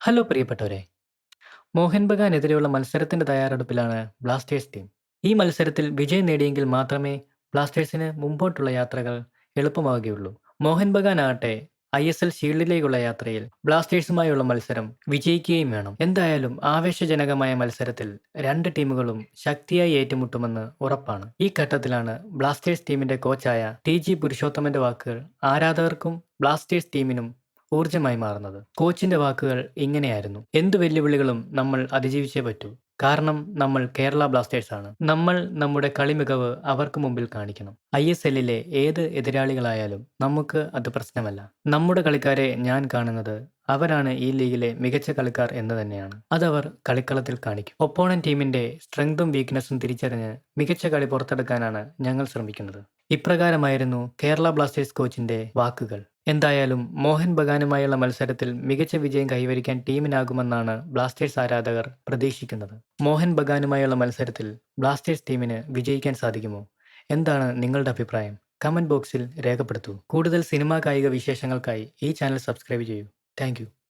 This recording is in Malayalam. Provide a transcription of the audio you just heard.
ഹലോ പ്രിയപ്പെട്ടവരെ, മോഹൻ ബഗാനെതിരെയുള്ള മത്സരത്തിന്റെ തയ്യാറെടുപ്പിലാണ് ബ്ലാസ്റ്റേഴ്സ് ടീം. ഈ മത്സരത്തിൽ വിജയം നേടിയെങ്കിൽ മാത്രമേ ബ്ലാസ്റ്റേഴ്സിന് മുമ്പോട്ടുള്ള യാത്രകൾ എളുപ്പമാവുകയുള്ളൂ. മോഹൻ ബഗാൻ ആകട്ടെ ISL ഷീൽഡിലേക്കുള്ള യാത്രയിൽ ബ്ലാസ്റ്റേഴ്സുമായുള്ള മത്സരം വിജയിക്കുകയും വേണം. എന്തായാലും ആവേശജനകമായ മത്സരത്തിൽ രണ്ട് ടീമുകളും ശക്തിയായി ഏറ്റുമുട്ടുമെന്ന് ഉറപ്പാണ്. ഈ ഘട്ടത്തിലാണ് ബ്ലാസ്റ്റേഴ്സ് ടീമിന്റെ കോച്ചായ TG പുരുഷോത്തമന്റെ വാക്കുകൾ ആരാധകർക്കും ബ്ലാസ്റ്റേഴ്സ് ടീമിനും ഊർജ്ജമായി മാറുന്നത്. കോച്ചിന്റെ വാക്കുകൾ ഇങ്ങനെയായിരുന്നു: എന്തു വെല്ലുവിളികളും നമ്മൾ അതിജീവിച്ചേ പറ്റൂ. കാരണം നമ്മൾ കേരള ബ്ലാസ്റ്റേഴ്സ് ആണ്. നമ്മൾ നമ്മുടെ കളി മികവ് അവർക്ക് മുമ്പിൽ കാണിക്കണം. ISLലെ ഏത് എതിരാളികളായാലും നമുക്ക് അത് പ്രശ്നമല്ല. നമ്മുടെ കളിക്കാരെ ഞാൻ കാണുന്നത് അവരാണ് ഈ ലീഗിലെ മികച്ച കളിക്കാർ എന്ന് തന്നെയാണ്. അതവർ കളിക്കളത്തിൽ കാണിക്കും. ഒപ്പോണന്റ് ടീമിന്റെ സ്ട്രെങ്തും വീക്ക്നെസ്സും തിരിച്ചറിഞ്ഞ് മികച്ച കളി പുറത്തെടുക്കാനാണ് ഞങ്ങൾ ശ്രമിക്കുന്നത്. ഇപ്രകാരമായിരുന്നു കേരള ബ്ലാസ്റ്റേഴ്സ് കോച്ചിന്റെ വാക്കുകൾ. എന്തായാലും മോഹൻ ബഗാനുമായുള്ള മത്സരത്തിൽ മികച്ച വിജയം കൈവരിക്കാൻ ടീമിനാകുമെന്നാണ് ബ്ലാസ്റ്റേഴ്സ് ആരാധകർ പ്രതീക്ഷിക്കുന്നത്. മോഹൻ ബഗാനുമായുള്ള മത്സരത്തിൽ ബ്ലാസ്റ്റേഴ്സ് ടീമിന് വിജയിക്കാൻ സാധിക്കുമോ? എന്താണ് നിങ്ങളുടെ അഭിപ്രായം? കമന്റ് ബോക്സിൽ രേഖപ്പെടുത്തൂ. കൂടുതൽ സിനിമാ കായിക വിശേഷങ്ങൾക്കായി ഈ ചാനൽ സബ്സ്ക്രൈബ് ചെയ്യൂ. താങ്ക്